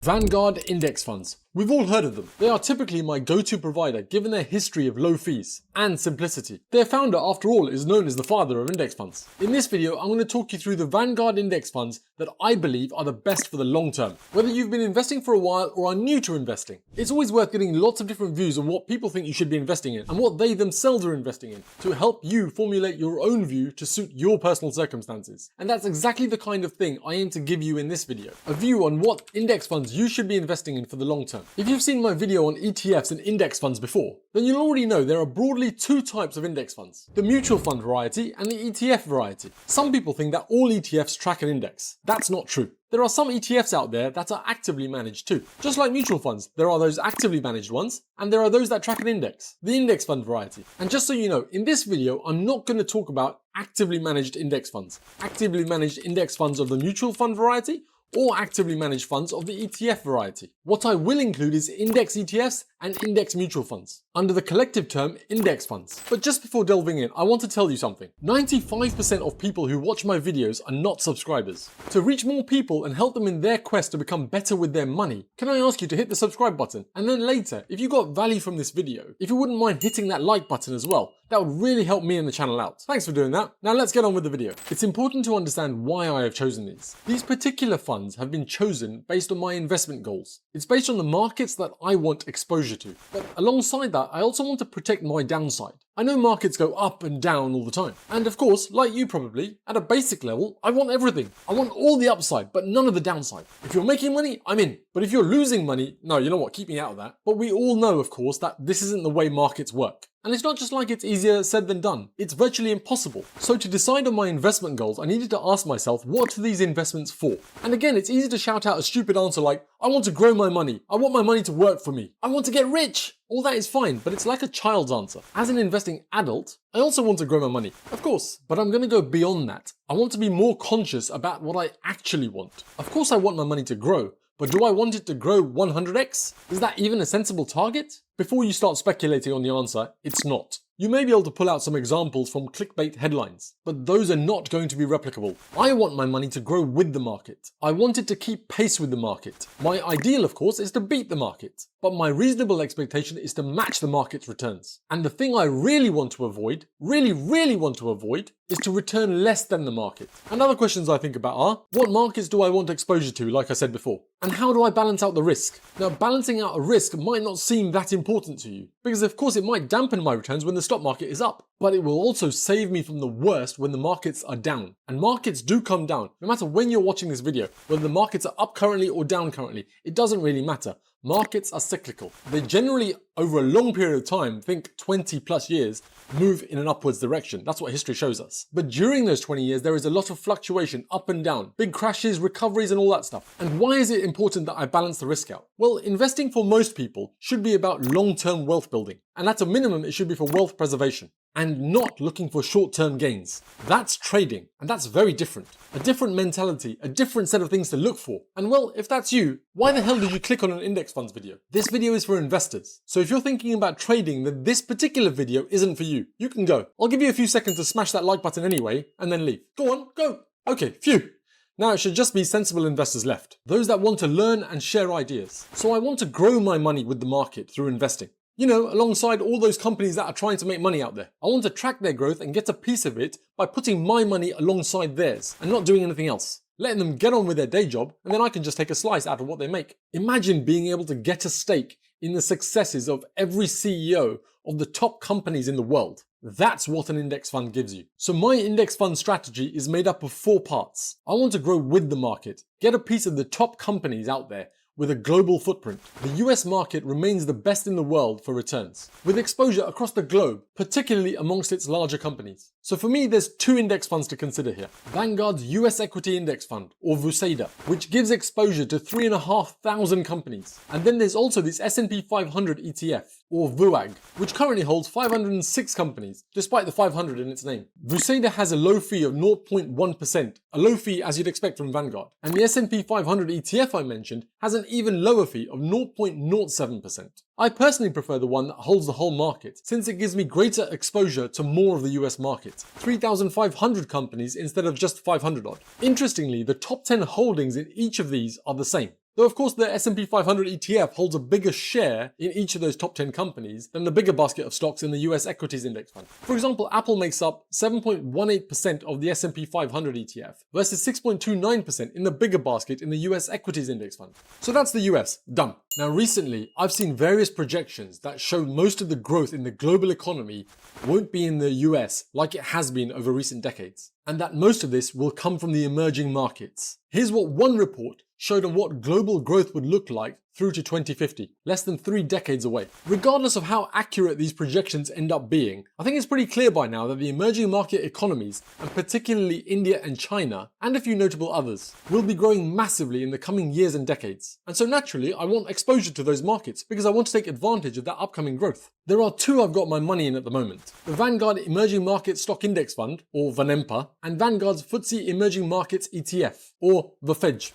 Vanguard index funds. We've all heard of them. They are typically my go-to provider given their history of low fees and simplicity. Their founder, after all, is known as the father of index funds. In this video, I'm going to talk you through the Vanguard index funds that I believe are the best for the long term. Whether you've been investing for a while or are new to investing, it's always worth getting lots of different views on what people think you should be investing in and what they themselves are investing in to help you formulate your own view to suit your personal circumstances. And that's exactly the kind of thing I aim to give you in this video. A view on what index funds you should be investing in for the long term. If you've seen my video on ETFs and index funds before, then you'll already know there are broadly two types of index funds: the mutual fund variety and the ETF variety. Some people think that all ETFs track an index. That's not true. There are some ETFs out there that are actively managed too. Just like mutual funds, there are those actively managed ones, and there are those that track an index, the index fund variety. And just so you know, in this video, I'm not going to talk about actively managed index funds, actively managed index funds of the mutual fund variety, or actively managed funds of the ETF variety. What I will include is index ETFs and index mutual funds, under the collective term index funds. But just before delving in, I want to tell you something. 95% of people who watch my videos are not subscribers. To reach more people and help them in their quest to become better with their money, can I ask you to hit the subscribe button? And then later, if you got value from this video, if you wouldn't mind hitting that like button as well, that would really help me and the channel out. Thanks for doing that. Now let's get on with the video. It's important to understand why I have chosen these. These particular funds have been chosen based on my investment goals. It's based on the markets that I want exposure to. But alongside that, I also want to protect my downside. I know markets go up and down all the time. And of course, like you probably, at a basic level, I want everything. I want all the upside, but none of the downside. If you're making money, I'm in. But if you're losing money, no, you know what, keep me out of that. But we all know, of course, that this isn't the way markets work. And it's not just like it's easier said than done. It's virtually impossible. So to decide on my investment goals, I needed to ask myself, what are these investments for? And again, it's easy to shout out a stupid answer like, I want to grow my money. I want my money to work for me. I want to get rich. All that is fine, but it's like a child's answer. As an investing adult, I also want to grow my money, of course, but I'm going to go beyond that. I want to be more conscious about what I actually want. Of course I want my money to grow, but do I want it to grow 100x? Is that even a sensible target? Before you start speculating on the answer, it's not. You may be able to pull out some examples from clickbait headlines, but those are not going to be replicable. I want my money to grow with the market. I want it to keep pace with the market. My ideal, of course, is to beat the market, but my reasonable expectation is to match the market's returns. And the thing I really want to avoid, really want to avoid, is to return less than the market. And other questions I think about are, what markets do I want exposure to, like I said before? And how do I balance out the risk? Now, balancing out a risk might not seem that important to you, because of course it might dampen my returns when the stock market is up, but it will also save me from the worst when the markets are down. And markets do come down. No matter when you're watching this video, whether the markets are up currently or down currently, it doesn't really matter. Markets are cyclical. They generally, over a long period of time, think 20 plus years, move in an upwards direction. That's what history shows us. But during those 20 years, there is a lot of fluctuation, up and down, big crashes, recoveries, and all that stuff. And why is it important that I balance the risk out? Well, investing for most people should be about long-term wealth building. And at a minimum, it should be for wealth preservation and not looking for short-term gains. That's trading, and that's very different. A different mentality, a different set of things to look for. And well, if that's you, why the hell did you click on an index funds video? This video is for investors. So if you're thinking about trading, then this particular video isn't for you. You can go. I'll give you a few seconds to smash that like button anyway, and then leave. Go on, go. Okay, phew. Now it should just be sensible investors left. Those that want to learn and share ideas. So I want to grow my money with the market through investing. You know, alongside all those companies that are trying to make money out there. I want to track their growth and get a piece of it by putting my money alongside theirs and not doing anything else. Letting them get on with their day job, and then I can just take a slice out of what they make. Imagine being able to get a stake in the successes of every CEO of the top companies in the world. That's what an index fund gives you. So my index fund strategy is made up of 4 parts. I want to grow with the market, get a piece of the top companies out there with a global footprint. The US market remains the best in the world for returns, with exposure across the globe, particularly amongst its larger companies. So for me, there's 2 index funds to consider here. Vanguard's US Equity Index Fund, or VUSEIDA, which gives exposure to 3,500 companies. And then there's also this S&P 500 ETF, or VUAG, which currently holds 506 companies, despite the 500 in its name. VUSEIDA has a low fee of 0.1%, a low fee as you'd expect from Vanguard. And the S&P 500 ETF I mentioned has an even lower fee of 0.07%. I personally prefer the one that holds the whole market, since it gives me greater exposure to more of the US market, 3,500 companies instead of just 500 odd. Interestingly, the top 10 holdings in each of these are the same. Though of course the S&P 500 ETF holds a bigger share in each of those top 10 companies than the bigger basket of stocks in the US equities index fund. For example, Apple makes up 7.18% of the S&P 500 ETF versus 6.29% in the bigger basket in the US equities index fund. So that's the US, done. Now recently, I've seen various projections that show most of the growth in the global economy won't be in the US like it has been over recent decades, and that most of this will come from the emerging markets. Here's what one report showed on what global growth would look like through to 2050, less than 3 decades away. Regardless of how accurate these projections end up being, I think it's pretty clear by now that the emerging market economies, and particularly India and China, and a few notable others, will be growing massively in the coming years and decades. And so naturally, I want exposure to those markets because I want to take advantage of that upcoming growth. There are two I've got my money in at the moment: the Vanguard Emerging Markets Stock Index Fund, or VanEMPA, and Vanguard's FTSE Emerging Markets ETF, or VFEG.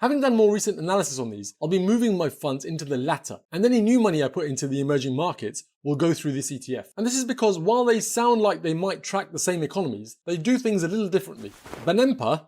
Having done more recent analysis on these, I'll be moving my funds into the latter, and any new money I put into the emerging markets will go through this ETF. And this is because while they sound like they might track the same economies, they do things a little differently. VanEMPA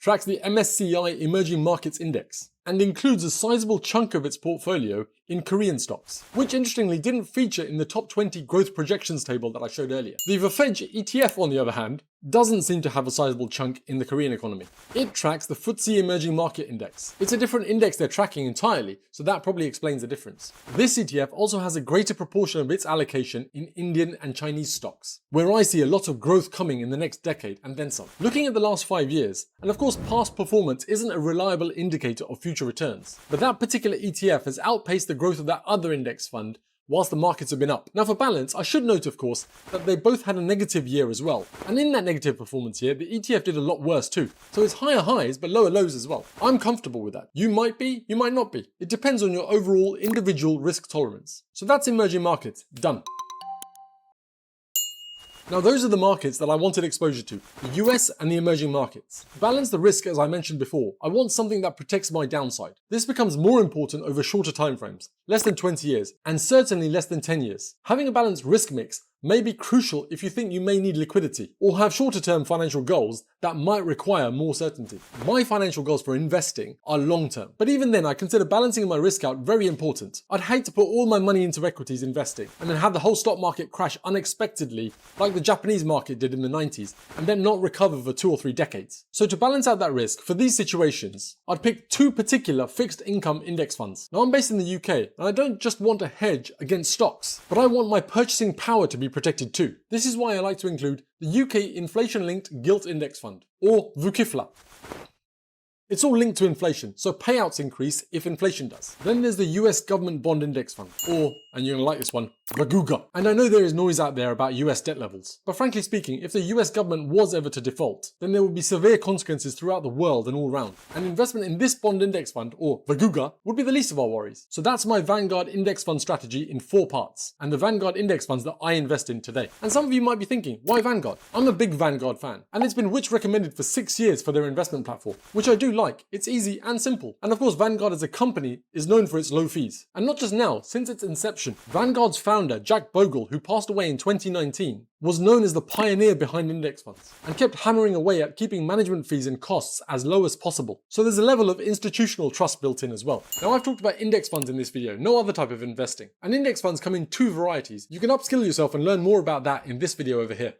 tracks the MSCI Emerging Markets Index and includes a sizable chunk of its portfolio in Korean stocks, which interestingly didn't feature in the top 20 growth projections table that I showed earlier. The VFEG ETF, on the other hand, doesn't seem to have a sizable chunk in the Korean economy. It tracks the FTSE Emerging Market Index. It's a different index they're tracking entirely, so that probably explains the difference. This ETF also has a greater proportion of its allocation in Indian and Chinese stocks, where I see a lot of growth coming in the next decade and then some. Looking at the last 5 years, and of course past performance isn't a reliable indicator of future returns, but that particular ETF has outpaced the growth of that other index fund whilst the markets have been up. Now for balance, I should note of course that they both had a negative year as well. And in that negative performance year, the ETF did a lot worse too. So it's higher highs but lower lows as well. I'm comfortable with that. You might be, you might not be. It depends on your overall individual risk tolerance. So that's emerging markets, done. Now those are the markets that I wanted exposure to, the US and the emerging markets. To balance the risk, as I mentioned before, I want something that protects my downside. This becomes more important over shorter timeframes, less than 20 years, and certainly less than 10 years. Having a balanced risk mix may be crucial if you think you may need liquidity or have shorter term financial goals that might require more certainty. My financial goals for investing are long term, but even then I consider balancing my risk out very important. I'd hate to put all my money into equities investing and then have the whole stock market crash unexpectedly like the Japanese market did in the 90s and then not recover for 2 or 3 decades. So to balance out that risk for these situations, I'd pick 2 particular fixed income index funds. Now I'm based in the UK and I don't just want to hedge against stocks, but I want my purchasing power to be protected too. This is why I like to include the UK Inflation-Linked Gilt Index Fund, or VUKIFLA. It's all linked to inflation, so payouts increase if inflation does. Then there's the US Government Bond Index Fund, or, and you're gonna like this one, VGUGA. And I know there is noise out there about US debt levels, but frankly speaking, if the US government was ever to default, then there would be severe consequences throughout the world and all round. And investment in this bond index fund, or VGUGA, would be the least of our worries. So that's my Vanguard Index Fund strategy in 4 parts, and the Vanguard index funds that I invest in today. And some of you might be thinking, why Vanguard? I'm a big Vanguard fan, and it's been Witch recommended for 6 years for their investment platform, which I do like. It's easy and simple. And of course, Vanguard as a company is known for its low fees. And not just now, since its inception. Vanguard's founder, Jack Bogle, who passed away in 2019, was known as the pioneer behind index funds and kept hammering away at keeping management fees and costs as low as possible. So there's a level of institutional trust built in as well. Now I've talked about index funds in this video, no other type of investing. And index funds come in 2 varieties. You can upskill yourself and learn more about that in this video over here.